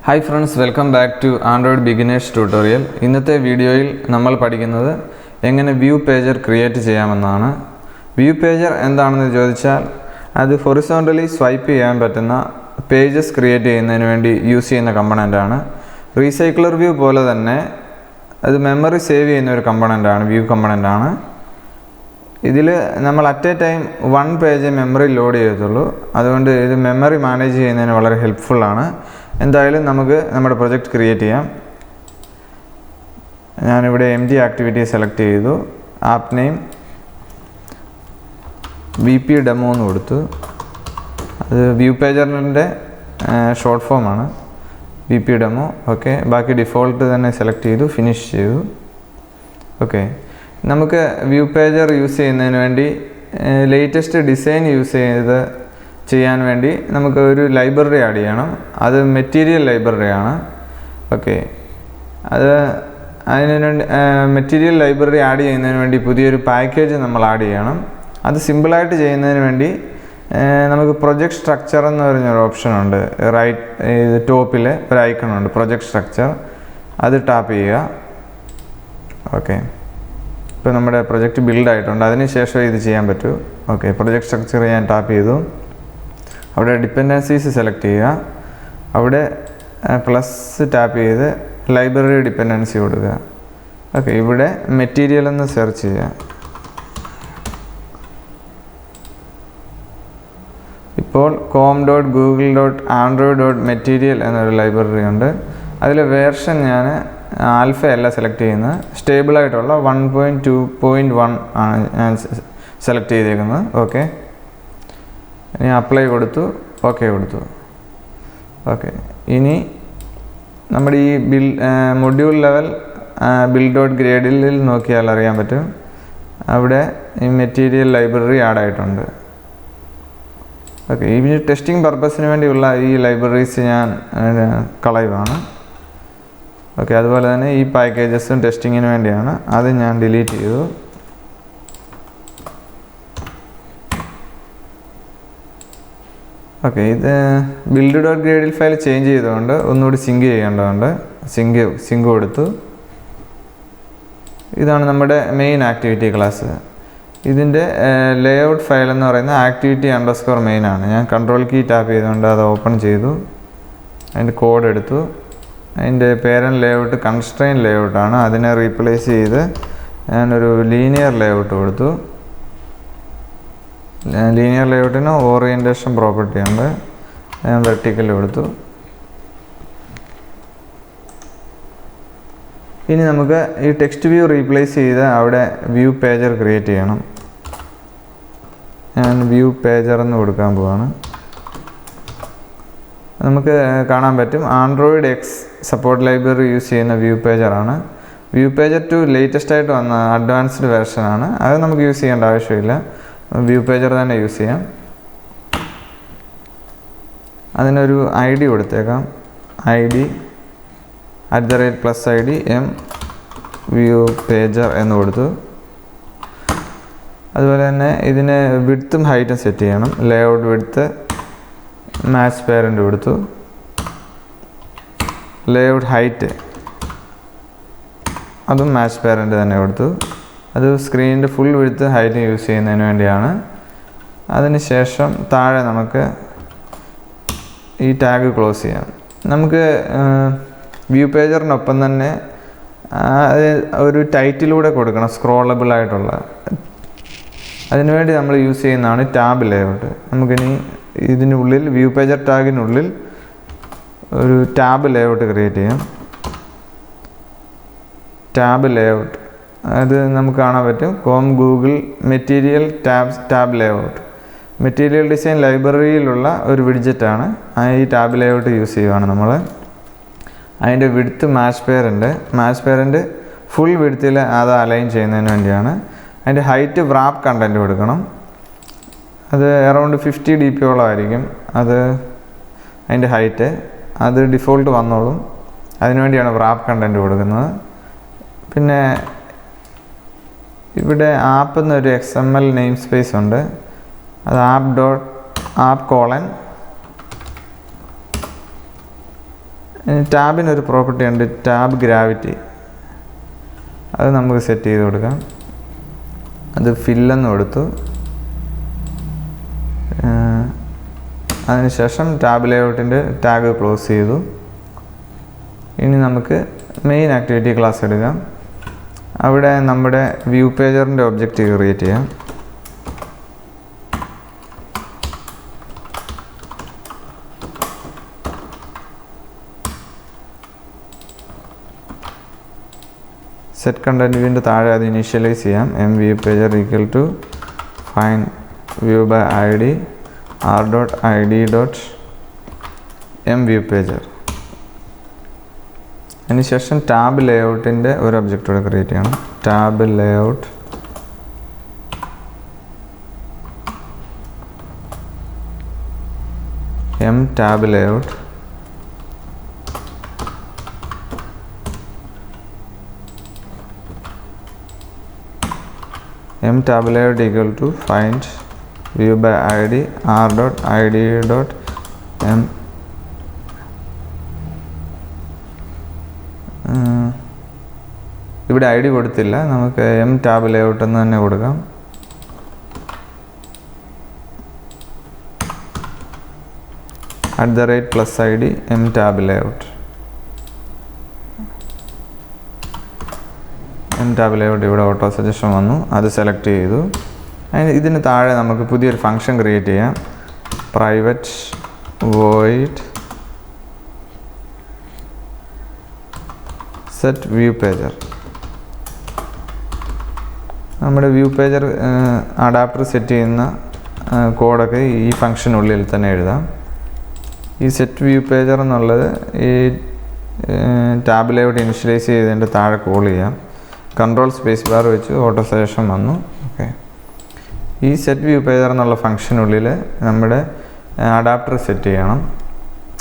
Hi friends, welcome back to Android Beginners Tutorial. ഇന്നത്തെ വീഡിയോയിൽ നമ്മൾ പഠിക്കുന്നത് എങ്ങനെ വ്യൂ പേജർ ക്രിയേറ്റ് ചെയ്യാമെന്നാണ്. വ്യൂ പേജർ എന്താണെന്ന് ചോദിച്ചാൽ അത് ഹൊറിസോണ്ടലി സ്വൈപ്പ് ചെയ്യാൻ പറ്റുന്ന പേജസ് ക്രിയേറ്റ് ചെയ്യുന്നതിന് വേണ്ടി യൂസ് ചെയ്യുന്ന കമ്പോണൻ്റ് ആണ്. റീസൈക്ലർ വ്യൂ പോലെ തന്നെ അത് മെമ്മറി സേവ് ചെയ്യുന്ന ഒരു കമ്പോണൻ്റ് ആണ്, വ്യൂ കമ്പോണൻ്റ് ആണ്. ഇതിൽ നമ്മൾ at A time one page memory load ചെയ്യത്തുള്ളൂ. അതുകൊണ്ട് ഇത് മെമ്മറി മാനേജ് ചെയ്യുന്നതിന് വളരെ ഹെൽപ്ഫുള്ളാണ്. എന്തായാലും നമുക്ക് നമ്മുടെ പ്രൊജക്റ്റ് ക്രിയേറ്റ് ചെയ്യാം. ഞാനിവിടെ empty ആക്ടിവിറ്റി സെലക്ട് ചെയ്തു. ആപ്പ് നെയിം VP ഡെമോ എന്ന് കൊടുത്തു. അത് വ്യൂ പേജറിൻ്റെ ഷോർട്ട് ഫോമാണ്, VP ഡെമോ. ഓക്കെ, ബാക്കി ഡിഫോൾട്ട് തന്നെ സെലക്ട് ചെയ്തു, ഫിനിഷ് ചെയ്തു. ഓക്കെ, നമുക്ക് വ്യൂ പേജർ യൂസ് ചെയ്യുന്നതിന് വേണ്ടി ലേറ്റസ്റ്റ് ഡിസൈൻ ചെയ്യാൻ വേണ്ടി നമുക്ക് ഒരു ലൈബ്രറി ആഡ് ചെയ്യണം. അത് മെറ്റീരിയൽ ലൈബ്രറിയാണ്. ഓക്കെ, അതിന് മെറ്റീരിയൽ ലൈബ്രറി ആഡ് ചെയ്യുന്നതിന് വേണ്ടി പുതിയൊരു പാക്കേജ് നമ്മൾ ആഡ് ചെയ്യണം. അത് സിമ്പിളായിട്ട് ചെയ്യുന്നതിന് വേണ്ടി നമുക്ക് പ്രൊജക്റ്റ് സ്ട്രക്ചർ എന്ന് പറഞ്ഞൊരു ഓപ്ഷൻ ഉണ്ട്. റൈറ്റ് ടോപ്പിൽ ഒരു ഐക്കൺ ഉണ്ട്, പ്രൊജക്റ്റ് സ്ട്രക്ചർ. അത് ടാപ്പ് ചെയ്യുക. ഓക്കെ, ഇപ്പോൾ നമ്മുടെ പ്രൊജക്റ്റ് ബിൽഡ് ആയിട്ടുണ്ട്. അതിന് ശേഷം ഇത് ചെയ്യാൻ പറ്റൂ. ഓക്കെ, പ്രൊജക്റ്റ് സ്ട്രക്ചർ ഞാൻ ടാപ്പ് ചെയ്തു. അവിടെ ഡിപ്പെൻഡൻസീസ് സെലക്ട് ചെയ്യുക. അവിടെ പ്ലസ് ടാപ്പ് ചെയ്ത് ലൈബ്രറി ഡിപ്പെൻഡൻസി കൊടുക്കുക. ഓക്കെ, ഇവിടെ മെറ്റീരിയൽ എന്ന് സെർച്ച് ചെയ്യുക. ഇപ്പോൾ com.google.android.material എന്നൊരു ലൈബ്രറി ഉണ്ട്. അതിലെ വേർഷൻ ഞാൻ ആൽഫ അല്ല സെലക്ട് ചെയ്യുന്നത്, സ്റ്റേബിളായിട്ടുള്ള 1.2.1 ആണ് ഞാൻ സെലക്ട് ചെയ്തേക്കുന്നത്. ഓക്കെ, ഇനി അപ്ലൈ കൊടുത്തു, ഓക്കെ കൊടുത്തു. ഓക്കെ, ഇനി നമ്മുടെ ഈ മൊഡ്യൂൾ ലെവൽ build.gradle നോക്കിയാൽ അറിയാൻ പറ്റും. അവിടെ ഈ മെറ്റീരിയൽ ലൈബ്രറി ആഡ് ആയിട്ടുണ്ട്. ഓക്കെ, ഈ ടെസ്റ്റിംഗ് പർപ്പസിന് വേണ്ടിയുള്ള ഈ ലൈബ്രറീസ് ഞാൻ കളയുവാണ്. ഓക്കെ, അതുപോലെ തന്നെ ഈ പാക്കേജസും ടെസ്റ്റിങ്ങിന് വേണ്ടിയാണ്, അത് ഞാൻ ഡിലീറ്റ് ചെയ്തു. ഓക്കെ, ഇത് build.gradle ഫയൽ ചേഞ്ച് ചെയ്തുകൊണ്ട് ഒന്നുകൂടി സിങ്ക് ചെയ്യേണ്ടതുണ്ട്. സിങ്ക് കൊടുത്തു. ഇതാണ് നമ്മുടെ മെയിൻ ആക്ടിവിറ്റി ക്ലാസ്. ഇതിൻ്റെ ലേഔട്ട് ഫയൽ എന്ന് പറയുന്നത് activity_main ആണ്. ഞാൻ കൺട്രോൾ കീ ടാപ്പ് ചെയ്തുകൊണ്ട് അത് ഓപ്പൺ ചെയ്തു. അതിൻ്റെ കോഡ് എടുത്തു. അതിൻ്റെ പേരൻറ്റ് ലേഔട്ട് കൺസ്ട്രെയിൻ ലേഔട്ടാണ്. അതിനെ റീപ്ലേസ് ചെയ്ത് ഞാനൊരു ലീനിയർ ലേഔട്ട് കൊടുത്തു. ലീനിയർ ലേഔട്ടിന് ഓറിയൻറ്റേഷൻ പ്രോപ്പർട്ടി ഉണ്ട്. ഞാൻ വെർട്ടിക്കൽ കൊടുത്തു. ഇനി നമുക്ക് ഈ ടെക്സ്റ്റ് വ്യൂ റീപ്ലേസ് ചെയ്ത് അവിടെ വ്യൂ പേജർ ക്രിയേറ്റ് ചെയ്യണം. ഞാൻ വ്യൂ പേജർ എന്ന് കൊടുക്കാൻ പോവാണ്. നമുക്ക് കാണാൻ പറ്റും Android X support library use ചെയ്യുന്ന വ്യൂ പേജറാണ്. വ്യൂ പേജർ 2 ലേറ്റസ്റ്റ് ആയിട്ട് വന്ന അഡ്വാൻസ്ഡ് വെർഷനാണ്. അത് നമുക്ക് യൂസ് ചെയ്യേണ്ട ആവശ്യമില്ല, വ്യൂ പേജർ തന്നെ യൂസ് ചെയ്യാം. അതിനൊരു ID കൊടുത്തേക്കാം. ID @+ID m view pager എന്ന് കൊടുത്തു. അതുപോലെ തന്നെ ഇതിന് വിഡ്ത്തും ഹൈറ്റും സെറ്റ് ചെയ്യണം. ലേഔട്ട് വിഡ്ത്ത് മാച്ച് പേരൻ്റ് കൊടുത്തു. ലേഔട്ട് ഹൈറ്റ് അതും മാച്ച് പേരൻ്റ് തന്നെ കൊടുത്തു. അത് സ്ക്രീനിൻ്റെ ഫുൾ വിഡ്ത്ത് ഹൈറ്റ് യൂസ് ചെയ്യുന്നതിന് വേണ്ടിയാണ്. അതിനുശേഷം താഴെ നമുക്ക് ഈ ടാഗ് ക്ലോസ് ചെയ്യാം. നമുക്ക് വ്യൂ പേജറിനൊപ്പം തന്നെ ഒരു ടൈറ്റിലൂടെ കൊടുക്കണം, സ്ക്രോളബിൾ ആയിട്ടുള്ള. അതിനുവേണ്ടി നമ്മൾ യൂസ് ചെയ്യുന്നതാണ് ടാബ് ലേഔട്ട്. നമുക്കിനി ഇതിനുള്ളിൽ വ്യൂ പേജർ ടാഗിനുള്ളിൽ ഒരു ടാബ് ലേഔട്ട് ക്രിയേറ്റ് ചെയ്യാം. ടാബ് ലേഔട്ട് അത് നമുക്ക് കാണാൻ പറ്റും. Google material tab layout. Material design ലൈബ്രറിയിലുള്ള ഒരു വിഡ്ജറ്റാണ്. ഈ ടാബ് ലേഔട്ട് യൂസ് ചെയ്യുവാണ് നമ്മൾ. അതിൻ്റെ വിഡ്ത്ത് മാച്ച് പേരൻ്റ് ഫുൾ വിഡ്ത്തിൽ അത് അലൈൻ ചെയ്യുന്നതിന് വേണ്ടിയാണ്. അതിൻ്റെ ഹൈറ്റ് വ്രാപ്പ് കണ്ടൻറ്റ് കൊടുക്കണം. അത് അറൗണ്ട് 50 dp ആയിരിക്കും. അത് അതിൻ്റെ ഹൈറ്റ് അത് ഡിഫോൾട്ട് വന്നോളും. അതിനുവേണ്ടിയാണ് വ്രാപ്പ് കണ്ടൻറ്റ് കൊടുക്കുന്നത്. പിന്നെ ഇവിടെ ആപ്പ് എന്നൊരു XML നെയിം സ്പേസ് ഉണ്ട്. അത് app::. ടാബിനൊരു പ്രോപ്പർട്ടി ഉണ്ട്, ടാബ് ഗ്രാവിറ്റി. അത് നമുക്ക് സെറ്റ് ചെയ്ത് കൊടുക്കാം. അത് ഫില്ലെന്ന് കൊടുത്തു. അതിനുശേഷം ടാബ് ലേഔട്ടിൻ്റെ ടാഗ് ക്ലോസ് ചെയ്തു. ഇനി നമുക്ക് മെയിൻ ആക്ടിവിറ്റി ക്ലാസ് എടുക്കാം. അവിടെ നമ്മുടെ വ്യൂ പേജറിൻ്റെ ഒബ്ജക്റ്റ് ക്രിയേറ്റ് ചെയ്യാം. സെറ്റ് കണ്ടന്റ് വ്യൂവിൻ്റെ താഴെ അത് ഇനീഷ്യലൈസ് ചെയ്യാം. M view pager equal to find view by I D r.id.m view pager. അതിനുശേഷം ടാബ് ലേഔട്ടിൻ്റെ ഒരു ഒബ്ജക്റ്റ് കൂടെ ക്രിയേറ്റ് ചെയ്യണം. Tab layout tab layout tab layout equal to find view by id r.id.m. ഇവിടെ ഐ ഡി കൊടുത്തില്ല, നമുക്ക് tab layout എന്ന് തന്നെ കൊടുക്കാം. @+id tab layout. tab layout ഇവിടെ ഓട്ടോ സജഷൻ വന്നു, അത് സെലക്ട് ചെയ്തു. ഇതിന് താഴെ നമുക്ക് പുതിയൊരു ഫംഗ്ഷൻ ക്രിയേറ്റ് ചെയ്യാം. Private void set view pager. നമ്മുടെ വ്യൂ പേജർ അഡാപ്റ്റർ സെറ്റ് ചെയ്യുന്ന കോഡൊക്കെ ഈ ഫംഗ്ഷനുള്ളിൽ തന്നെ എഴുതാം. ഈ സെറ്റ് വ്യൂ പേജർ എന്നുള്ളത് ഈ ടാബ് ലേഔട്ട് ഇനിഷ്യലൈസ് ചെയ്തതിൻ്റെ താഴെ കോൾ ചെയ്യാം. കൺട്രോൾ സ്പേസ് ബാർ വെച്ച് ഓട്ടോ സജഷൻ വന്നു. ഓക്കെ, ഈ സെറ്റ് വ്യൂ പേജർ എന്നുള്ള ഫംഗ്ഷനുള്ളിൽ നമ്മുടെ അഡാപ്റ്റർ സെറ്റ് ചെയ്യണം.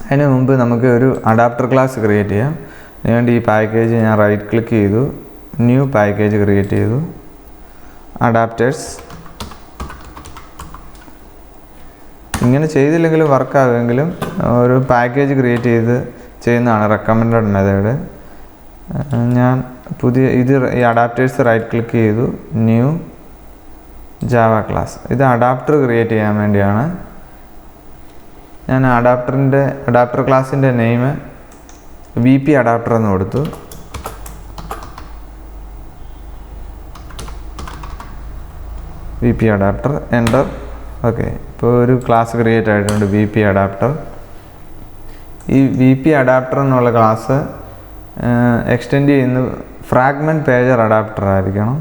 അതിന് മുമ്പ് നമുക്ക് ഒരു അഡാപ്റ്റർ ക്ലാസ് ക്രിയേറ്റ് ചെയ്യാം. അതുകൊണ്ട് ഈ പാക്കേജ് ഞാൻ റൈറ്റ് ക്ലിക്ക് ചെയ്തു, ന്യൂ പാക്കേജ് ക്രിയേറ്റ് ചെയ്തു. അഡാപ്റ്റേഴ്സ് ഇങ്ങനെ ചെയ്തില്ലെങ്കിലും വർക്കാകുമെങ്കിലും ഒരു പാക്കേജ് ക്രിയേറ്റ് ചെയ്ത് ചെയ്യുന്നതാണ് റെക്കമെൻഡഡ് മെത്തേഡ്. ഞാൻ ഈ അഡാപ്റ്റേഴ്സ് റൈറ്റ് ക്ലിക്ക് ചെയ്തു, ന്യൂ ജാവ ക്ലാസ്. ഇത് അഡാപ്റ്റർ ക്രിയേറ്റ് ചെയ്യാൻ വേണ്ടിയാണ്. ഞാൻ അഡാപ്റ്റർ ക്ലാസ്സിൻ്റെ നെയിം VP അഡാപ്റ്റർ എന്ന് കൊടുത്തു. VP adapter enter. ഓക്കെ, ഇപ്പോൾ ഒരു ക്ലാസ് ക്രിയേറ്റ് ആയിട്ടുണ്ട് VP അഡാപ്റ്റർ. ഈ VP അഡാപ്റ്റർ എന്നുള്ള ക്ലാസ് എക്സ്റ്റെൻഡ് ചെയ്യുന്ന ഫ്രാഗ്മെൻറ്റ് പേജർ അഡാപ്റ്റർ ആയിരിക്കണം.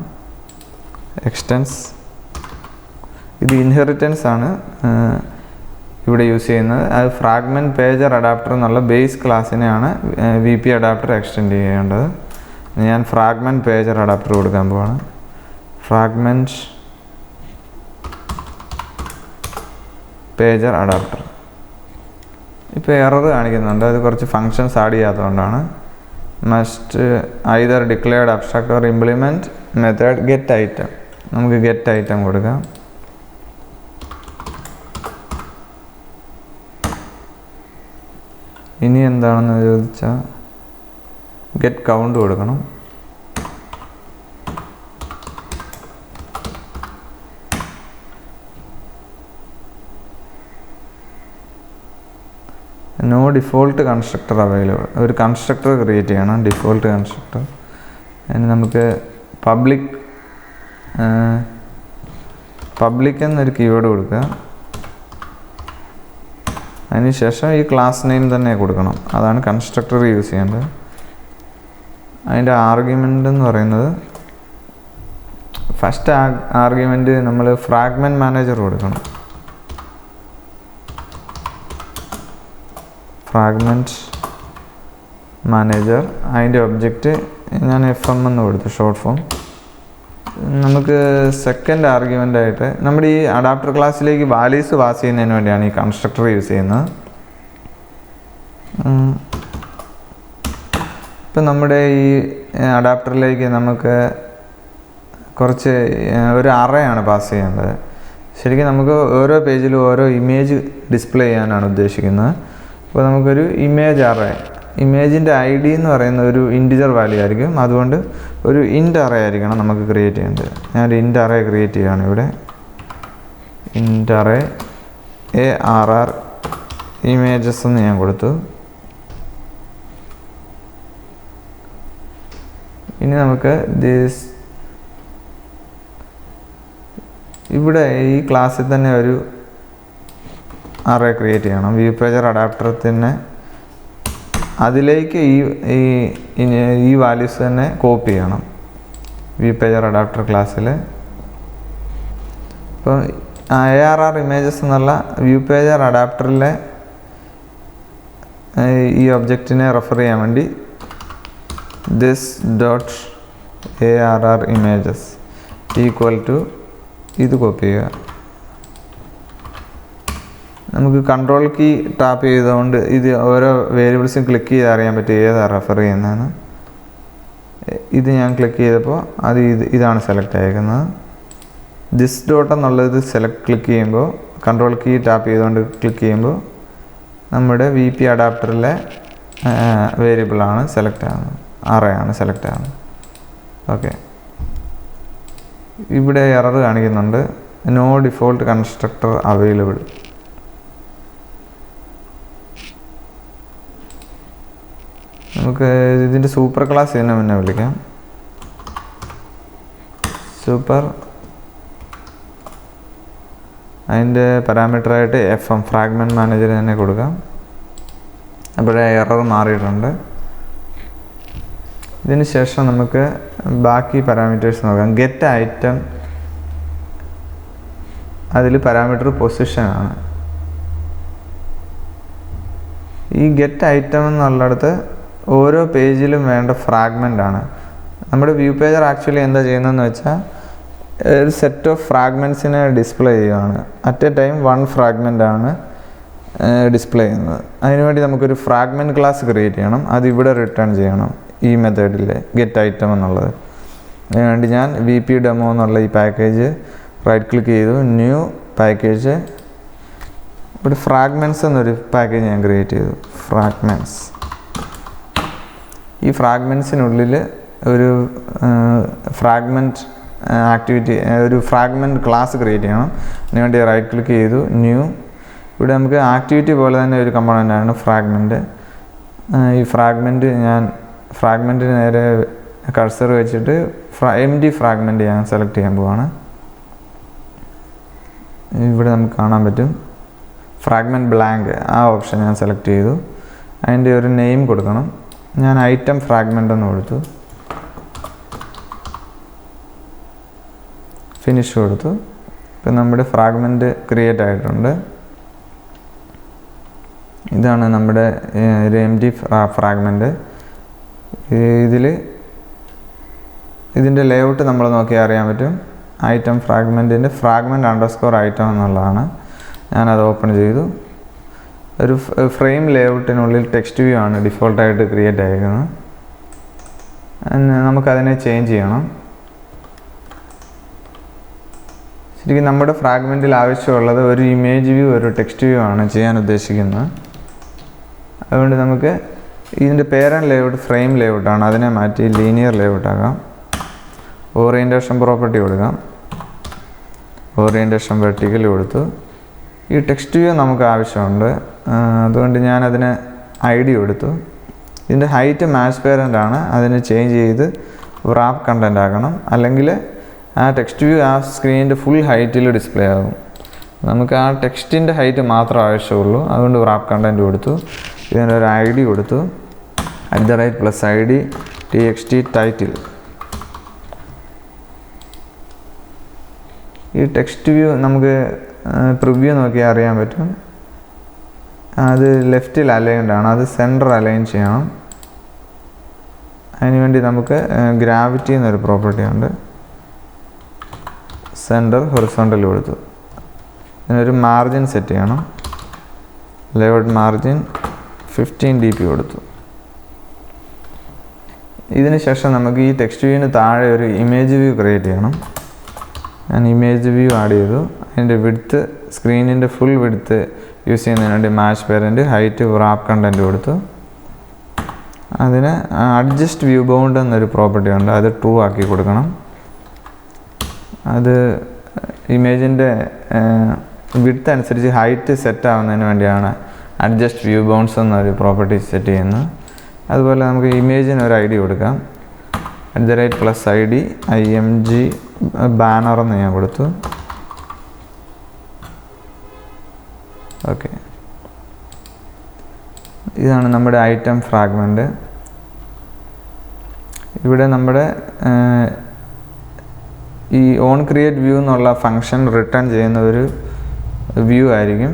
എക്സ്റ്റൻസ് ഇത് ഇൻഹെറിറ്റൻസ് ആണ് ഇവിടെ യൂസ് ചെയ്യുന്നത്. അത് ഫ്രാഗ്മെൻറ്റ് പേജർ അഡാപ്റ്റർ എന്നുള്ള ബേസ് ക്ലാസ്സിനെയാണ് VP അഡാപ്റ്റർ എക്സ്റ്റെൻഡ് ചെയ്യേണ്ടത്. ഞാൻ ഫ്രാഗ്മെൻറ്റ് പേജർ അഡാപ്റ്റർ കൊടുക്കാൻ പോവാണ്. Fragment pager adapter. ഇപ്പോൾ എറർ കാണിക്കുന്നുണ്ട്, അത് കുറച്ച് ഫങ്ഷൻസ് ആഡ് ചെയ്യാത്തതുകൊണ്ടാണ്. Must either declared abstract or implement method get item. നമുക്ക് ഗെറ്റ് ഐറ്റം കൊടുക്കാം. ഇനി എന്താണെന്ന് ചോദിച്ചാൽ ഗെറ്റ് കൗണ്ട് കൊടുക്കണം. No default constructor available. ഒരു കൺസ്ട്രക്ടർ ക്രിയേറ്റ് ചെയ്യണം, ഡിഫോൾട്ട് കൺസ്ട്രക്ടർ. അതിന് നമുക്ക് പബ്ലിക് എന്നൊരു കീവേഡ് കൊടുക്കുക. അതിനുശേഷം ഈ ക്ലാസ് നെയിം തന്നെ കൊടുക്കണം. അതാണ് കൺസ്ട്രക്ടർ യൂസ് ചെയ്യേണ്ടത്. അതിൻ്റെ ആർഗ്യുമെൻ്റ് എന്ന് പറയുന്നത് ഫസ്റ്റ് ആർഗ്യുമെൻ്റ് നമ്മൾ ഫ്രാഗ്മെൻറ്റ് മാനേജർ കൊടുക്കണം. Fragment manager. അതിൻ്റെ ഒബ്ജക്റ്റ് ഞാൻ FM എന്ന് കൊടുത്തു, ഷോർട്ട് ഫോം. നമുക്ക് സെക്കൻഡ് ആർഗ്യുമെൻ്റ് ആയിട്ട് നമ്മുടെ ഈ അഡാപ്റ്റർ ക്ലാസ്സിലേക്ക് വാല്യൂസ് പാസ് ചെയ്യുന്നതിന് വേണ്ടിയാണ് ഈ കൺസ്ട്രക്ടർ യൂസ് ചെയ്യുന്നത്. ഇപ്പം നമ്മുടെ ഈ അഡാപ്റ്ററിലേക്ക് നമുക്ക് കുറച്ച് ഒരു അറയാണ് പാസ് ചെയ്യേണ്ടത്. ശരിക്കും നമുക്ക് ഓരോ പേജിലും ഓരോ ഇമേജ് ഡിസ്പ്ലേ ചെയ്യാനാണ് ഉദ്ദേശിക്കുന്നത്. അപ്പോൾ നമുക്കൊരു ഇമേജ് അറേ ഇമേജിൻ്റെ ID എന്ന് പറയുന്ന ഒരു ഇൻറ്റിജർ വാല്യൂ ആയിരിക്കും. അതുകൊണ്ട് ഒരു ഇൻറ്റ് അറേ ആയിരിക്കണം നമുക്ക് ക്രിയേറ്റ് ചെയ്യേണ്ടത്. ഞാനൊരു ഇൻറ്റ് അറേ ക്രിയേറ്റ് ചെയ്യുകയാണ് ഇവിടെ. ഇൻറ്റ് അറേ ARR ഇമേജസ് എന്ന് ഞാൻ കൊടുത്തു. ഇനി നമുക്ക് ഇവിടെ ഈ ക്ലാസ്സിൽ തന്നെ ഒരു അറേ ക്രിയേറ്റ് ചെയ്യണം. വ്യൂ പേജർ അഡാപ്റ്റർ തന്നെ അതിലേക്ക് ഈ വാല്യൂസ് തന്നെ കോപ്പി ചെയ്യണം വ്യൂ പേജർ അഡാപ്റ്റർ ക്ലാസ്സിൽ. ഇപ്പം ARR ഇമേജസ് എന്നുള്ള വ്യൂ പേജർ അഡാപ്റ്ററിലെ ഈ ഒബ്ജക്റ്റിനെ റെഫർ ചെയ്യാൻ വേണ്ടി this dot ARR images equal to ഇത് കോപ്പി ചെയ്യുക. നമുക്ക് കൺട്രോൾ കീ ടാപ്പ് ചെയ്തുകൊണ്ട് ഇത് ഓരോ വേരിയബിൾസും ക്ലിക്ക് ചെയ്ത് അറിയാൻ പറ്റും ഏതാണ് റെഫർ ചെയ്യുന്നതെന്ന്. ഇത് ഞാൻ ക്ലിക്ക് ചെയ്തപ്പോൾ ഇതാണ് സെലക്ട് ആയിരിക്കുന്നത്. ദിസ് ഡോട്ട് എന്നുള്ളത് ക്ലിക്ക് ചെയ്യുമ്പോൾ കൺട്രോൾ കീ ടാപ്പ് ചെയ്തുകൊണ്ട് ക്ലിക്ക് ചെയ്യുമ്പോൾ നമ്മുടെ VP അഡാപ്റ്ററിലെ വേരിയബിളാണ് സെലക്ട് ആകുന്നത്, അറേയാണ് സെലക്ട് ആകുന്നത്. ഓക്കെ, ഇവിടെ എറർ കാണിക്കുന്നുണ്ട്, നോ ഡിഫോൾട്ട് കൺസ്ട്രക്ടർ അവൈലബിൾ. നമുക്ക് ഇതിൻ്റെ സൂപ്പർ ക്ലാസ് ഇതിനെ മുന്നേ വിളിക്കാം. സൂപ്പർ, അതിൻ്റെ പാരാമീറ്ററായിട്ട് FM ഫ്രാഗ്മെൻറ്റ് മാനേജർ തന്നെ കൊടുക്കാം. അപ്പോഴേ എറർ മാറിയിട്ടുണ്ട്. ഇതിന് ശേഷം നമുക്ക് ബാക്കി പാരാമീറ്റേഴ്സ് നോക്കാം. ഗെറ്റ് ഐറ്റം, അതിൽ പാരാമീറ്റർ പൊസിഷനാണ്. ഈ ഗെറ്റ് ഐറ്റം എന്നുള്ളിടത്ത് ഓരോ പേജിലും വേണ്ട ഫ്രാഗ്മെൻ്റ് ആണ്. നമ്മുടെ വ്യൂ പേജർ ആക്ച്വലി എന്താ ചെയ്യുന്നതെന്ന് വെച്ചാൽ ഒരു സെറ്റ് ഓഫ് ഫ്രാഗ്മെൻറ്റ്സിനെ ഡിസ്പ്ലേ ചെയ്യുകയാണ്. അറ്റ് എ ടൈം 1 ഫ്രാഗ്മെൻ്റ് ആണ് ഡിസ്പ്ലേ ചെയ്യുന്നത്. അതിനുവേണ്ടി നമുക്കൊരു ഫ്രാഗ്മെൻറ്റ് ക്ലാസ് ക്രിയേറ്റ് ചെയ്യണം. അത് ഇവിടെ റിട്ടേൺ ചെയ്യണം ഈ മെത്തേഡിൽ ഗെറ്റ് ഐറ്റം എന്നുള്ളത്. അതിനുവേണ്ടി ഞാൻ VP ഡെമോ എന്നുള്ള ഈ പാക്കേജ് റൈറ്റ് ക്ലിക്ക് ചെയ്തു, ന്യൂ പാക്കേജ്. ഇവിടെ ഫ്രാഗ്മെൻറ്റ്സ് എന്നൊരു പാക്കേജ് ഞാൻ ക്രിയേറ്റ് ചെയ്തു. ഫ്രാഗ്മെൻറ്റ്സ്, ഈ ഫ്രാഗ്മെൻറ്റ്സിനുള്ളിൽ ഒരു ഫ്രാഗ്മെൻറ്റ് ആക്ടിവിറ്റി, ഒരു ഫ്രാഗ്മെൻറ്റ് ക്ലാസ് ക്രിയേറ്റ് ചെയ്യണം. അതിനുവേണ്ടി റൈറ്റ് ക്ലിക്ക് ചെയ്തു, ന്യൂ. ഇവിടെ നമുക്ക് ആക്ടിവിറ്റി പോലെ തന്നെ ഒരു കമ്പോണൻ്റാണ് ഫ്രാഗ്മെൻറ്റ്. ഈ ഫ്രാഗ്മെൻറ്റിന് നേരെ കഴ്സർ വെച്ചിട്ട് empty ഫ്രാഗ്മെൻറ്റ് ഞാൻ സെലക്ട് ചെയ്യാൻ പോവാണ്. ഇവിടെ നമുക്ക് കാണാൻ പറ്റും ഫ്രാഗ്മെൻറ്റ് ബ്ലാങ്ക്, ആ ഓപ്ഷൻ ഞാൻ സെലക്ട് ചെയ്തു. അതിൻ്റെ ഒരു നെയിം കൊടുക്കണം. ഞാൻ ഐറ്റം ഫ്രാഗ്മെൻ്റ് എന്ന് കൊടുത്തു, ഫിനിഷ് കൊടുത്തു. ഇപ്പം നമ്മുടെ ഫ്രാഗ്മെൻറ്റ് ക്രിയേറ്റ് ആയിട്ടുണ്ട്. ഇതാണ് നമ്മുടെ ഒരു empty ഫ്രാഗ്മെൻറ്റ്. ഇതിൻ്റെ ലേഔട്ട് നമ്മൾ നോക്കിയാൽ അറിയാൻ പറ്റും. ഐറ്റം ഫ്രാഗ്മെൻറ്റിൻ്റെ ഫ്രാഗ്മെൻറ്റ് _ഐറ്റം എന്നുള്ളതാണ്. ഞാനത് ഓപ്പൺ ചെയ്തു. ഒരു ഫ്രെയിം ലേഔട്ടിനുള്ളിൽ ടെക്സ്റ്റ് വ്യൂ ആണ് ഡിഫോൾട്ടായിട്ട് ക്രിയേറ്റ് ആയിരിക്കുന്നത്. നമുക്കതിനെ ചേഞ്ച് ചെയ്യണം. ശരിക്കും നമ്മുടെ ഫ്രാഗ്മെൻറ്റിൽ ആവശ്യമുള്ളത് ഒരു ഇമേജ് വ്യൂ, ഒരു ടെക്സ്റ്റ് വ്യൂ ആണ് ചെയ്യാൻ ഉദ്ദേശിക്കുന്നത്. അതുകൊണ്ട് നമുക്ക് ഇതിൻ്റെ പേരൻറ്റ് ലേഔട്ട് ഫ്രെയിം ലേഔട്ടാണ്, അതിനെ മാറ്റി ലീനിയർ ലേഔട്ടാകാം. ഓറിയൻറ്റേഷൻ പ്രോപ്പർട്ടി കൊടുക്കാം, ഓറിയൻറ്റേഷൻ വെർട്ടിക്കൽ കൊടുത്തു. ഈ ടെക്സ്റ്റ് വ്യൂ നമുക്ക് ആവശ്യമുണ്ട്, അതുകൊണ്ട് ഞാനതിന് ID കൊടുത്തു. ഇതിൻ്റെ ഹൈറ്റ് മാച്ച് പേരൻ്റ് ആണ്, അതിന് ചേഞ്ച് ചെയ്ത് wrap കണ്ടൻ്റ് ആക്കണം. അല്ലെങ്കിൽ ആ ടെക്സ്റ്റ് വ്യൂ ആ സ്ക്രീനിൻ്റെ ഫുൾ ഹൈറ്റിൽ ഡിസ്പ്ലേ ആകും. നമുക്ക് ആ ടെക്സ്റ്റിൻ്റെ ഹൈറ്റ് മാത്രം ആവശ്യമുള്ളൂ, അതുകൊണ്ട് wrap കണ്ടൻറ്റ് കൊടുത്തു. ഇതിനൊരു ID കൊടുത്തു, @+ID txt ടൈറ്റിൽ. ഈ ടെക്സ്റ്റ് വ്യൂ നമുക്ക് പ്രിവ്യൂ നോക്കിയാൽ അറിയാൻ പറ്റും. അത് ലെഫ്റ്റിൽ അലൈൻഡ് ആണ്, അത് സെൻറ്റർ അലൈൻ ചെയ്യണം. അതിനുവേണ്ടി നമുക്ക് ഗ്രാവിറ്റി എന്നൊരു പ്രോപ്പർട്ടി ഉണ്ട്, സെൻറ്റർ ഹൊറിസോണ്ടൽ കൊടുത്തു. ഇതിനൊരു മാർജിൻ സെറ്റ് ചെയ്യണം, ലേഔട്ട് മാർജിൻ 15 dp കൊടുത്തു. ഇതിന് ശേഷം നമുക്ക് ഈ ടെക്സ്റ്റ് വ്യൂവിന് താഴെ ഒരു ഇമേജ് വ്യൂ ക്രിയേറ്റ് ചെയ്യണം. ഞാൻ ഇമേജ് വ്യൂ ആഡ് ചെയ്തു. അതിൻ്റെ വിഡ്ത്ത്, സ്ക്രീനിൻ്റെ ഫുൾ വിഡ്ത്ത് യൂസ് ചെയ്യുന്നതിന് വേണ്ടി match parent height wrap content കൊടുത്തു. അതിന് അഡ്ജസ്റ്റ് വ്യൂ ബൗണ്ട് എന്നൊരു പ്രോപ്പർട്ടി ഉണ്ട്, അത് ട്രൂ ആക്കി കൊടുക്കണം. അത് ഇമേജിൻ്റെ വിഡ്ത്ത് അനുസരിച്ച് ഹൈറ്റ് സെറ്റ് ആവുന്നതിന് വേണ്ടിയാണ് അഡ്ജസ്റ്റ് വ്യൂ ബൗണ്ട്സ് എന്നൊരു പ്രോപ്പർട്ടി സെറ്റ് ചെയ്യുന്നത്. അതുപോലെ നമുക്ക് ഇമേജിന് ഒരു ഐ ഡി കൊടുക്കാം. @+id img ബാനർ എന്ന് ഞാൻ കൊടുത്തു. ഓക്കെ, ഇതാണ് നമ്മുടെ ഐറ്റം ഫ്രാഗ്മെൻറ്റ്. ഇവിടെ നമ്മുടെ ഈ ഓൺ ക്രിയേറ്റ് വ്യൂ എന്നുള്ള ഫങ്ഷൻ റിട്ടേൺ ചെയ്യുന്ന ഒരു വ്യൂ ആയിരിക്കും.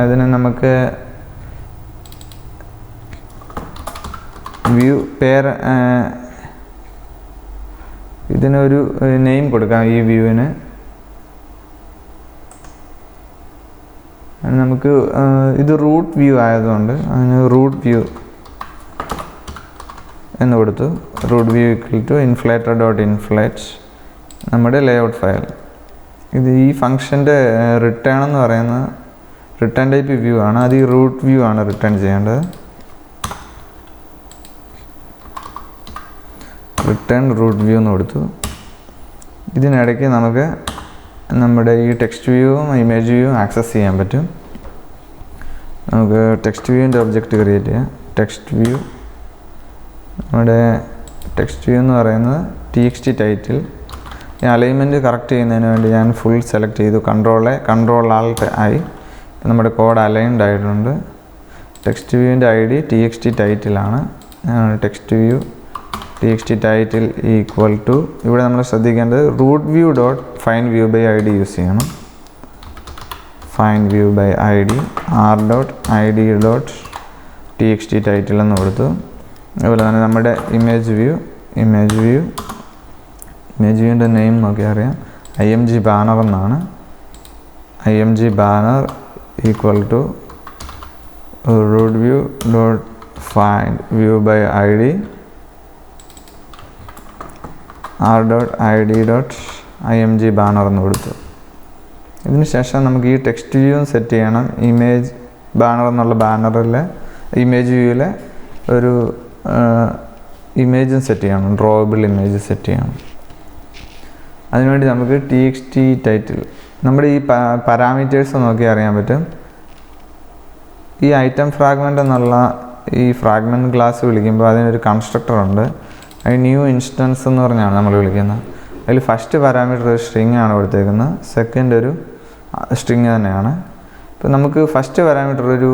അതിന് നമുക്ക് വ്യൂ ഇതിനൊരു നെയിം കൊടുക്കാം. ഈ വ്യൂവിന് നമുക്ക് ഇത് റൂട്ട് വ്യൂ ആയതുകൊണ്ട് അതിന് റൂട്ട് വ്യൂ എന്ന് കൊടുത്തു. റൂട്ട് വ്യൂ =inflator.inflate നമ്മുടെ ലേഔട്ട് ഫയൽ. ഇത് ഈ ഫങ്ഷൻ്റെ റിട്ടേൺ എന്ന് പറയുന്ന റിട്ടേൺ ടൈപ്പ് വ്യൂ ആണ്. അത് ഈ റൂട്ട് വ്യൂ ആണ് റിട്ടേൺ ചെയ്യേണ്ടത്. റിട്ടേൺ റൂട്ട് വ്യൂ എന്ന് കൊടുത്തു. ഇതിനിടയ്ക്ക് നമുക്ക് നമ്മുടെ ഈ ടെക്സ്റ്റ് വ്യൂവും ഇമേജ് വ്യൂവും ആക്സസ് ചെയ്യാൻ പറ്റും. നമുക്ക് ടെക്സ്റ്റ് വ്യൂവിൻ്റെ ഒബ്ജക്റ്റ് ക്രിയേറ്റ് ചെയ്യാം. ടെക്സ്റ്റ് വ്യൂ, നമ്മുടെ ടെക്സ്റ്റ് വ്യൂ എന്ന് പറയുന്നത് txt ടൈറ്റിൽ. ഈ അലൈൻമെൻറ്റ് കറക്റ്റ് ചെയ്യുന്നതിന് വേണ്ടി ഞാൻ ഫുൾ സെലക്ട് ചെയ്തു. Ctrl+Alt+I. നമ്മുടെ കോഡ് അലൈൻഡ് ആയിട്ടുണ്ട്. ടെക്സ്റ്റ് വ്യൂവിൻ്റെ ഐ ഡി txt ടൈറ്റിലാണ്. ടെക്സ്റ്റ് വ്യൂ txt ടൈറ്റിൽ =, ഇവിടെ നമ്മൾ ശ്രദ്ധിക്കേണ്ടത് root view dot find view by I D use ചെയ്യണം. Find view by I D r.id.txt title എന്ന് കൊടുത്തു. അതുപോലെ തന്നെ നമ്മുടെ ഇമേജ് വ്യൂവിൻ്റെ നെയിം നോക്കി അറിയാം, img ബാനർ എന്നാണ്. img banner =root view dot find view by id r.id.img banner എന്ന് കൊടുത്തു. ഇതിന് ശേഷം നമുക്ക് ഈ ടെക്സ്റ്റ് വ്യൂവും സെറ്റ് ചെയ്യണം. ഇമേജ് ബാനർ എന്നുള്ള ബാനറിൽ ഇമേജ് വ്യൂവിലെ ഒരു ഇമേജും സെറ്റ് ചെയ്യണം, ഡ്രോവബിൾ ഇമേജ് സെറ്റ് ചെയ്യണം. അതിനുവേണ്ടി നമുക്ക് txt ടൈറ്റിൽ, നമ്മുടെ ഈ പാരാമീറ്റേഴ്സ് നോക്കി അറിയാൻ പറ്റും. ഈ ഐറ്റം ഫ്രാഗ്മെൻ്റ് എന്നുള്ള ഈ ഫ്രാഗ്മെൻറ്റ് ക്ലാസ് വിളിക്കുമ്പോൾ അതിനൊരു കൺസ്ട്രക്ടർ ഉണ്ട്. അത് ന്യൂ ഇൻസ്റ്റൻസ് എന്ന് പറഞ്ഞാണ് നമ്മൾ വിളിക്കുന്നത്. അതിൽ ഫസ്റ്റ് പാരാമീറ്റർ ഒരു സ്ട്രിങ് ആണ് കൊടുത്തേക്കുന്നത്, സെക്കൻഡ് ഒരു സ്ട്രിങ് തന്നെയാണ്. ഇപ്പോൾ നമുക്ക് ഫസ്റ്റ് പാരാമീറ്റർ ഒരു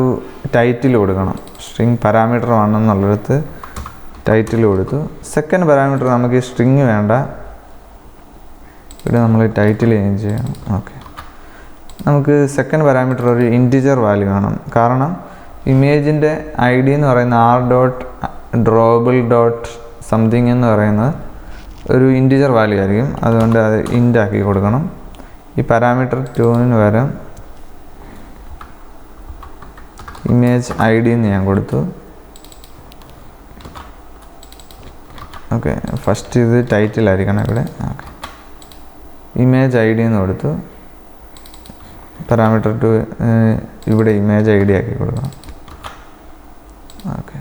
ടൈറ്റിൽ കൊടുക്കണം. സ്ട്രിങ് പാരാമീറ്റർ 1 എന്നുള്ളിടത്ത് ടൈറ്റിൽ കൊടുത്തു. സെക്കൻഡ് പാരാമീറ്റർ നമുക്ക് ഈ സ്ട്രിങ് വേണ്ട, ഇവിടെ നമ്മൾ ടൈറ്റിൽ ചേഞ്ച് ചെയ്യണം. ഓക്കെ, നമുക്ക് സെക്കൻഡ് പാരാമീറ്റർ ഒരു ഇൻറ്റിജർ വാല്യൂ വേണം. കാരണം ഇമേജിൻ്റെ ഐ ഡി എന്ന് പറയുന്ന r.drawable.something എന്ന് പറയുന്നത് ഒരു ഇൻറ്റിജർ വാല്യൂ ആയിരിക്കും. അതുകൊണ്ട് അത് ഇൻ്റ് ആക്കി കൊടുക്കണം. ഈ പാരാമീറ്റർ 2ന് പകരം ഇമേജ് ഐ ഡി എന്ന് ഞാൻ കൊടുത്തു. ഓക്കെ, ഫസ്റ്റ് ഇത് ടൈറ്റിലായിരിക്കണം ഇവിടെ. ഓക്കെ, ഇമേജ് ഐ ഡി എന്ന് കൊടുത്തു. പാരാമീറ്റർ 2 ഇവിടെ ഇമേജ് ഐ ഡി ആക്കി കൊടുക്കണം. ഓക്കെ,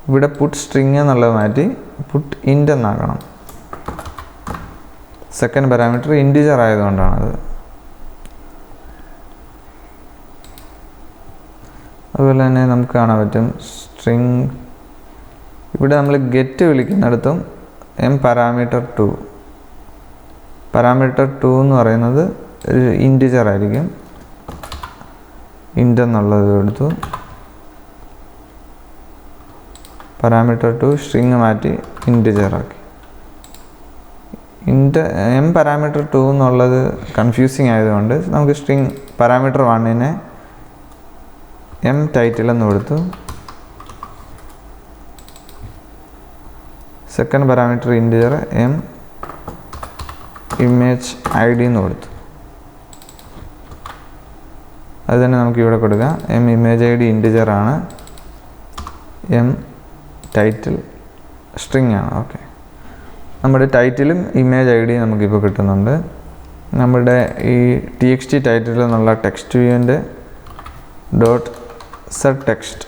ഇവിടെ പുട്ട് സ്ട്രിങ് എന്നുള്ളത് മാറ്റി പുട്ട് ഇൻ്റ് എന്നാക്കണം. സെക്കൻഡ് പാരാമീറ്റർ ഇൻറ്റിജർ ആയതുകൊണ്ടാണത്. അതുപോലെ തന്നെ നമുക്ക് കാണാൻ പറ്റും സ്ട്രിങ്, ഇവിടെ നമ്മൾ ഗെറ്റ് വിളിക്കുന്നിടത്തും പാരാമീറ്റർ 2 എന്ന് പറയുന്നത് ഒരു ഇൻറ്റിജർ ആയിരിക്കും. ഇൻ്റ് എന്നുള്ളത് എടുത്തു. പാരാമീറ്റർ 2 സ്ട്രിങ് മാറ്റി ഇൻറ്റിജർ ആക്കി. പാരാമീറ്റർ 2 എന്നുള്ളത് കൺഫ്യൂസിങ് ആയതുകൊണ്ട് നമുക്ക് സ്ട്രിങ് പാരാമീറ്റർ 1നെ ടൈറ്റിൽ എന്ന് കൊടുത്തു. Second parameter integer image I D എന്ന് കൊടുത്തു. അത് തന്നെ നമുക്ക് ഇവിടെ കൊടുക്കാം. ഇമേജ് ഐ ഡി ഇൻറ്റിജർ ആണ്, ടൈറ്റിൽ സ്ട്രിങ് ആണ്. ഓക്കെ, നമ്മുടെ ടൈറ്റിലും ഇമേജ് ഐ ഡി നമുക്കിപ്പോൾ കിട്ടുന്നുണ്ട്. നമ്മുടെ ഈ txt ടൈറ്റിൽ എന്നുള്ള ടെക്സ്റ്റ് വ്യൂവിൻ്റെ .set text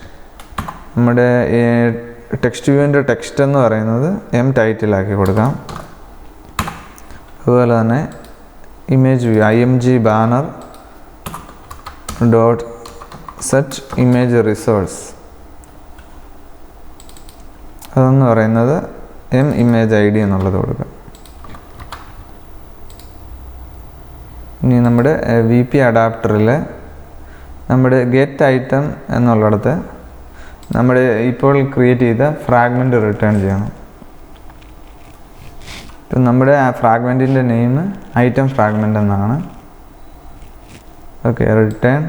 നമ്മുടെ ടെക്സ്റ്റ് വ്യൂവിൻ്റെ ടെക്സ്റ്റ് എന്ന് പറയുന്നത് എം ടൈറ്റിലാക്കി കൊടുക്കാം. അതുപോലെ തന്നെ image view img banner dot set image resource അതെന്ന് പറയുന്നത് എം ഇമേജ് id എന്നുള്ളത് കൊടുക്കുക. ഇനി നമ്മുടെ VP അഡാപ്റ്ററിൽ നമ്മുടെ ഗെറ്റ് ഐറ്റം എന്നുള്ളിടത്ത് നമ്മുടെ ഇപ്പോൾ ക്രിയേറ്റ് ചെയ്ത ഫ്രാഗ്മെൻറ്റ് റിട്ടേൺ ചെയ്യണം. ഇപ്പം നമ്മുടെ ആ ഫ്രാഗ്മെൻറ്റിൻ്റെ നെയിം ഐറ്റം ഫ്രാഗ്മെൻ്റ് എന്നാണ്. Okay, return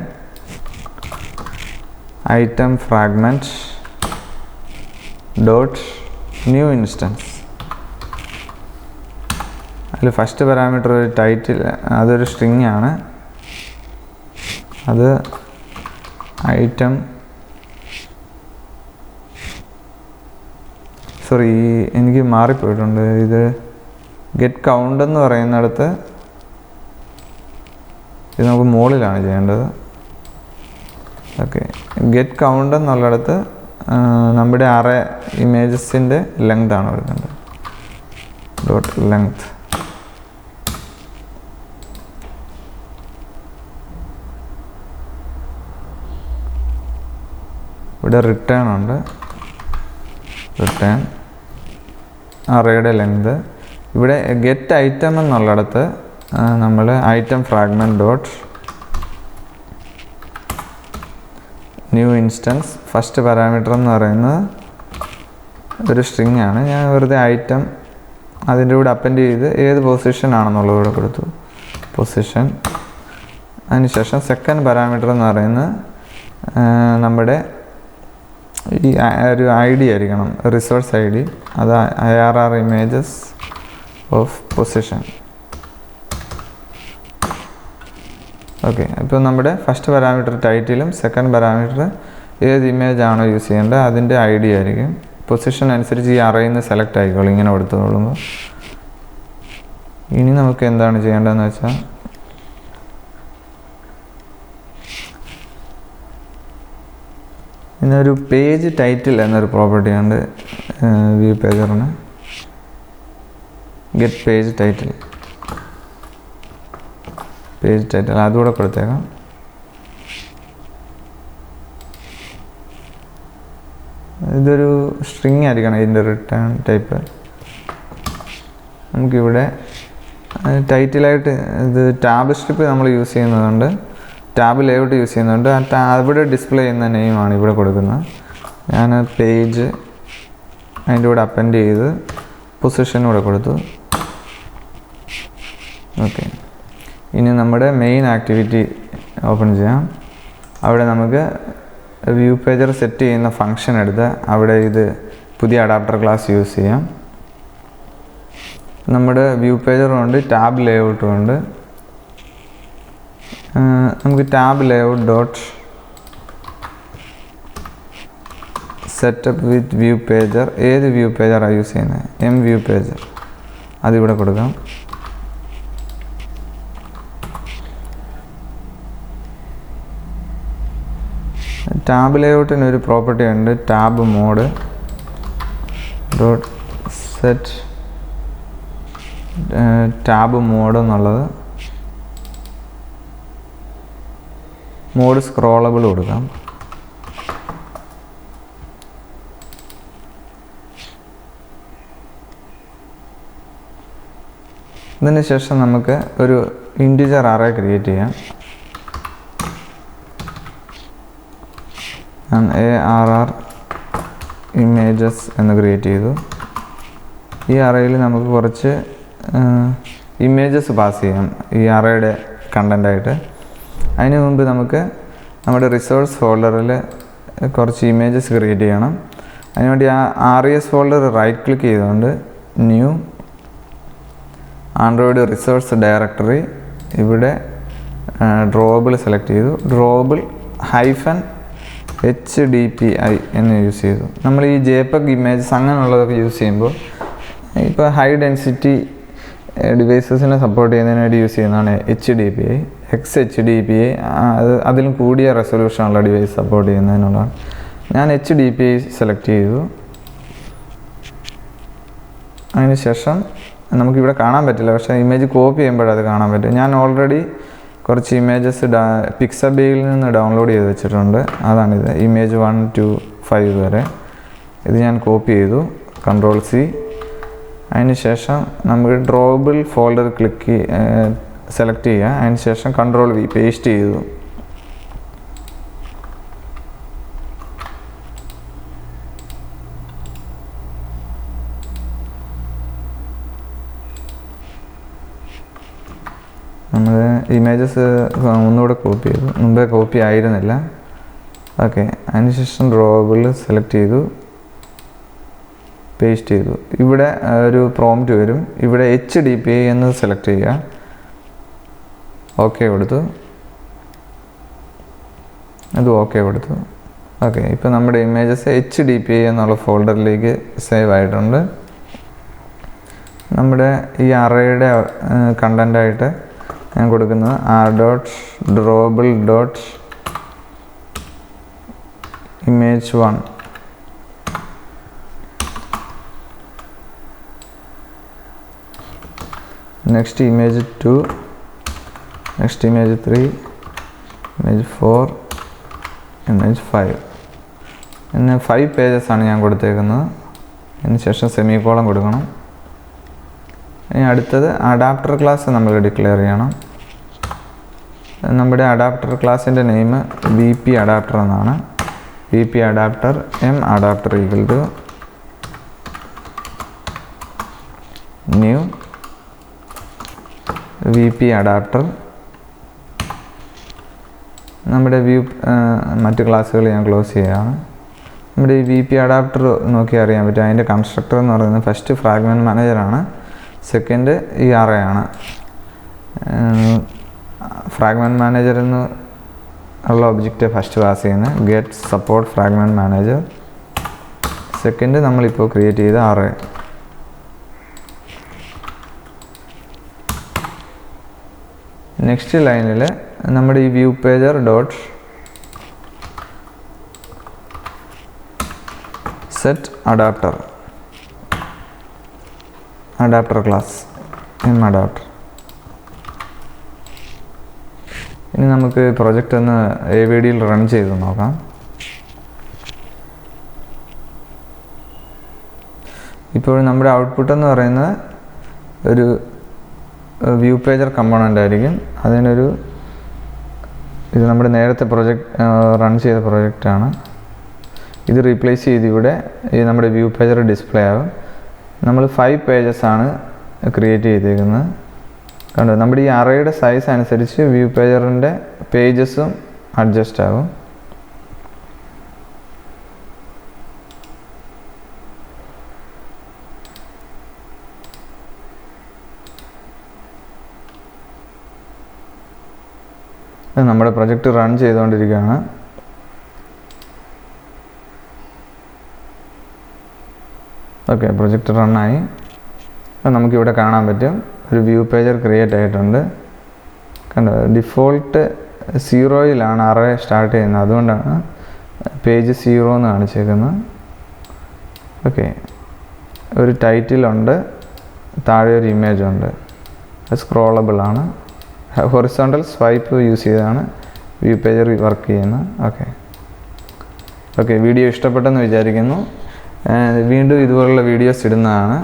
item fragment dot new instance. അതിൽ ഫസ്റ്റ് പാരാമീറ്റർ ഒരു ടൈറ്റിൽ, അതൊരു സ്ട്രിങ് ആണ്. അത് ഐറ്റം എനിക്ക് മാറിപ്പോയിട്ടുണ്ട്. ഇത് ഗെറ്റ് കൗണ്ട് എന്ന് പറയുന്നിടത്ത് ഇത് നമുക്ക് മുകളിലാണ് ചെയ്യേണ്ടത്. ഓക്കെ, ഗെറ്റ് കൗണ്ട് എന്നുള്ളിടത്ത് നമ്മുടെ അറേ ഇമേജസിൻ്റെ ലെങ്ത് ആണ് കൊടുക്കേണ്ടത്. Dot length. ഇവിടെ റിട്ടേൺ ഉണ്ട്. റിട്ടേൺ അറേയുടെ ലെങ്ത്. ഇവിടെ ഗെറ്റ് ഐറ്റം എന്നുള്ളിടത്ത് നമ്മൾ item fragment dot new instance. First parameter എന്ന് പറയുന്നത് ഒരു സ്ട്രിങ് ആണ്. ഞാൻ വെറുതെ ഐറ്റം അതിൻ്റെ കൂടെ അപ്പൻഡ് ചെയ്ത് ഏത് പൊസിഷൻ ആണെന്നുള്ളത് കൂടെ കൊടുത്തു, പൊസിഷൻ. അതിനുശേഷം സെക്കൻഡ് പാരാമീറ്റർ എന്ന് പറയുന്നത് നമ്മുടെ ഈ ഒരു ID ആയിരിക്കണം, റിസോഴ്സ് ID. അത് IRR images of position. Okay, ഇപ്പോൾ നമ്മുടെ ഫസ്റ്റ് പാരാമീറ്റർ ടൈറ്റിലും സെക്കൻഡ് പാരാമീറ്റർ ഏത് ഇമേജ് ആണോ യൂസ് ചെയ്യേണ്ടത് അതിൻ്റെ ID ആയിരിക്കും. പൊസിഷൻ അനുസരിച്ച് ഈ അറയിൽ നിന്ന് സെലക്ട് ആയിക്കോളും ഇങ്ങനെ കൊടുത്തുകൊള്ളുമ്പോൾ. ഇനി നമുക്ക് എന്താണ് ചെയ്യേണ്ടതെന്ന് വെച്ചാൽ ഇന്നൊരു പേജ് ടൈറ്റിൽ എന്നൊരു പ്രോപ്പർട്ടി ഉണ്ട് വ്യൂ പേജറിന്. Get page title, page title അതുകൂടെ കൊടുത്തേക്കാം. ഇതൊരു സ്ട്രിങ് ആയിരിക്കണം ഇതിൻ്റെ റിട്ടേൺ ടൈപ്പ്. നമുക്കിവിടെ ടൈറ്റിലായിട്ട് ഇത് ടാബ് സ്ട്രിപ്പ് നമ്മൾ യൂസ് ചെയ്യുന്നതുകൊണ്ട്, ടാബ് ലേഔട്ട് യൂസ് ചെയ്യുന്നുണ്ട്. അവിടെ ഡിസ്പ്ലേ ചെയ്യുന്ന നെയിമാണ് ഇവിടെ കൊടുക്കുന്നത്. ഞാൻ പേജ് അതിൻ്റെ കൂടെ അപ്പൻഡ് ചെയ്ത് പൊസിഷൻ കൂടെ കൊടുത്തു. ഓക്കെ, ഇനി നമ്മുടെ മെയിൻ ആക്ടിവിറ്റി ഓപ്പൺ ചെയ്യാം. അവിടെ നമുക്ക് വ്യൂ പേജർ സെറ്റ് ചെയ്യുന്ന ഫങ്ഷൻ എടുത്ത് അവിടെ ഇത് പുതിയ അഡാപ്റ്റർ ക്ലാസ് യൂസ് ചെയ്യാം. നമ്മുടെ വ്യൂ പേജറും ഉണ്ട്, ടാബ് ലേഔട്ടും ഉണ്ട്. നമുക്ക് tab layout dot setup with view pager. ഏത് വ്യൂ പേജറാണ് യൂസ് ചെയ്യുന്നത്? M view pager. അതിവിടെ കൊടുക്കാം. ടാബ് ലേഔട്ടിന് ഒരു പ്രോപ്പർട്ടി ഉണ്ട്, tab mode dot set tab mode എന്നുള്ളത്. മോഡ് സ്ക്രോളബിൾ കൊടുക്കാം. ഇതിന് ശേഷം നമുക്ക് ഒരു ഇൻറ്റിജർ അറേ ക്രിയേറ്റ് ചെയ്യാം. ഞാൻ ARR ഇമേജസ് എന്ന് ക്രിയേറ്റ് ചെയ്തു. ഈ അറേയിൽ നമുക്ക് കുറച്ച് ഇമേജസ് പാസ് ചെയ്യാം ഈ അറേയുടെ കണ്ടൻ്റായിട്ട്. അതിന് മുമ്പ് നമുക്ക് നമ്മുടെ റിസോഴ്സ് ഫോൾഡറിൽ കുറച്ച് ഇമേജസ് ക്രിയേറ്റ് ചെയ്യണം. അതിനുവേണ്ടി ആ RES ഫോൾഡർ റൈറ്റ് ക്ലിക്ക് ചെയ്തുകൊണ്ട് ന്യൂ ആൻഡ്രോയിഡ് റിസോഴ്സ് ഡയറക്ടറി, ഇവിടെ ഡ്രോബിൾ സെലക്ട് ചെയ്തു. ഡ്രോബിൾ -HDPI എന്ന് യൂസ് ചെയ്തു. നമ്മൾ ഈ JPEG ഇമേജസ് അങ്ങനെയുള്ളതൊക്കെ യൂസ് ചെയ്യുമ്പോൾ ഇപ്പോൾ ഹൈ ഡെൻസിറ്റി ഡിവൈസസിനെ സപ്പോർട്ട് ചെയ്യുന്നതിന് വേണ്ടി യൂസ് ചെയ്യുന്നതാണ് HDPI. XHDPI അതിലും കൂടിയ റെസൊല്യൂഷനുള്ള ഡിവൈസ് സപ്പോർട്ട് ചെയ്യുന്നതിനുള്ളതാണ്. ഞാൻ HDPI സെലക്ട് ചെയ്തു. അതിന് ശേഷം നമുക്കിവിടെ കാണാൻ പറ്റില്ല, പക്ഷേ ഇമേജ് കോപ്പി ചെയ്യുമ്പോഴത് കാണാൻ പറ്റും. ഞാൻ ഓൾറെഡി കുറച്ച് ഇമേജസ് പിക്സബേയിൽ നിന്ന് ഡൗൺലോഡ് ചെയ്ത് വെച്ചിട്ടുണ്ട്. അതാണിത്, ഇമേജ് 1 to 5 വരെ. ഇത് ഞാൻ കോപ്പി ചെയ്തു, Ctrl+C. അതിന് ശേഷം നമുക്ക് ഡ്രോബിൾ ഫോൾഡർ സെലക്ട് ചെയ്യുക. അതിന് ശേഷം Ctrl+V പേസ്റ്റ് ചെയ്തു. നമ്മൾ ഇമേജസ് ഒന്നുകൂടെ കോപ്പി ചെയ്തു, മുമ്പേ കോപ്പി ആയിരുന്നില്ല. ഓക്കെ, അതിനുശേഷം ഡ്രോബിൾ സെലക്ട് ചെയ്തു, പേസ്റ്റ് ചെയ്തു. ഇവിടെ ഒരു പ്രോംപ്റ്റ് വരും, ഇവിടെ HDPI എന്ന് സെലക്ട് ചെയ്യുക. ഓക്കെ കൊടുത്തു, അത് ഓക്കെ കൊടുത്തു. ഓക്കെ, ഇപ്പോൾ നമ്മുടെ ഇമേജസ് HDPI എന്നുള്ള ഫോൾഡറിലേക്ക് സേവ് ആയിട്ടുണ്ട്. നമ്മുടെ ഈ അറേയുടെ കണ്ടൻ്റായിട്ട് ഞാൻ കൊടുക്കുന്നത് r.drobble.image1. next image 2, next image 3, image 4, image 5. പിന്നെ 5 pages ആണ് ഞാൻ കൊടുത്തേക്കുന്നത്. അതിന് ശേഷം സെമിക്കോളൻ കൊടുക്കണം. ഇനി അടുത്തത് അഡാപ്റ്റർ ക്ലാസ് നമ്മൾ ഡിക്ലെയർ ചെയ്യണം. നമ്മുടെ അഡാപ്റ്റർ ക്ലാസ്സിൻ്റെ നെയിം VP അഡാപ്റ്റർ എന്നാണ്. VP adapter m_adapter = new VP adapter. നമ്മുടെ മറ്റ് ക്ലാസ്സുകൾ ഞാൻ ക്ലോസ് ചെയ്യുകയാണ്. നമ്മുടെ ഈ VP അഡാപ്റ്റർ നോക്കി അറിയാൻ പറ്റും. അതിൻ്റെ കൺസ്ട്രക്ടർ എന്ന് പറയുന്നത് ഫസ്റ്റ് ഫ്രാഗ്മെൻറ്റ് മാനേജറാണ്, സെക്കൻഡ് ഈ അറേയാണ്. ഫ്രാഗ്മെൻറ്റ് മാനേജർ എന്ന് ഉള്ള ഒബ്ജക്റ്റ് ഫസ്റ്റ് പാസ് ചെയ്യുന്നത് get support fragment manager. Second നമ്മളിപ്പോൾ ക്രിയേറ്റ് ചെയ്ത അറേ. നെക്സ്റ്റ് ലൈനിൽ നമ്മുടെ ഈ view pager dot set adapter class m_adapter. ഇനി നമുക്ക് പ്രൊജക്റ്റ് ഒന്ന് AVDയിൽ റൺ ചെയ്ത് നോക്കാം. ഇപ്പോൾ നമ്മുടെ ഔട്ട്പുട്ട് എന്ന് പറയുന്നത് ഒരു വ്യൂ പേജർ കമ്പോണൻ്റ് ആയിരിക്കും. ഇത് നമ്മുടെ നേരത്തെ റൺ ചെയ്ത പ്രൊജക്റ്റാണ്. ഇത് റീപ്ലേസ് ചെയ്ത് ഇവിടെ ഈ നമ്മുടെ വ്യൂ പേജർ ഡിസ്പ്ലേ ആകും. നമ്മൾ 5 pages ആണ് ക്രിയേറ്റ് ചെയ്തേക്കുന്നത്. കണ്ടോ, നമ്മുടെ ഈ അറേയുടെ സൈസ് അനുസരിച്ച് വ്യൂ പേജറിൻ്റെ പേജസും അഡ്ജസ്റ്റ് ആകും. നമ്മുടെ പ്രൊജക്റ്റ് റൺ ചെയ്തുകൊണ്ടിരിക്കുകയാണ്. ഓക്കെ, പ്രൊജക്റ്റ് റണ്ണായി. നമുക്കിവിടെ കാണാൻ പറ്റും ഒരു വ്യൂ പേജർ ക്രിയേറ്റ് ആയിട്ടുണ്ട്. കണ്ടോ, ഡിഫോൾട്ട് 0-ലാണ് അറേ സ്റ്റാർട്ട് ചെയ്യുന്നത്, അതുകൊണ്ടാണ് പേജ് 0 എന്ന് കാണിച്ചേക്കുന്നത്. ഓക്കെ, ഒരു ടൈറ്റിലുണ്ട്, താഴെ ഒരു ഇമേജ് ഉണ്ട്, സ്ക്രോളബിൾ ആണ്. ഹൊറിസോണ്ടൽ സ്വൈപ്പ് യൂസ് ചെയ്താണ് വ്യൂ പേജർ വർക്ക് ചെയ്യുന്നത്. ഓക്കെ, വീഡിയോ ഇഷ്ടപ്പെട്ടെന്ന് വിചാരിക്കുന്നു. വീണ്ടും ഇതുപോലുള്ള വീഡിയോസ് ഇടുന്നതാണ്.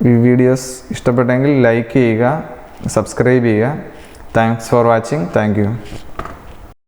ഈ വീഡിയോസ് ഇഷ്ടപ്പെട്ടെങ്കിൽ ലൈക്ക് ചെയ്യുക, സബ്സ്ക്രൈബ് ചെയ്യുക. Thanks for watching. Thank you.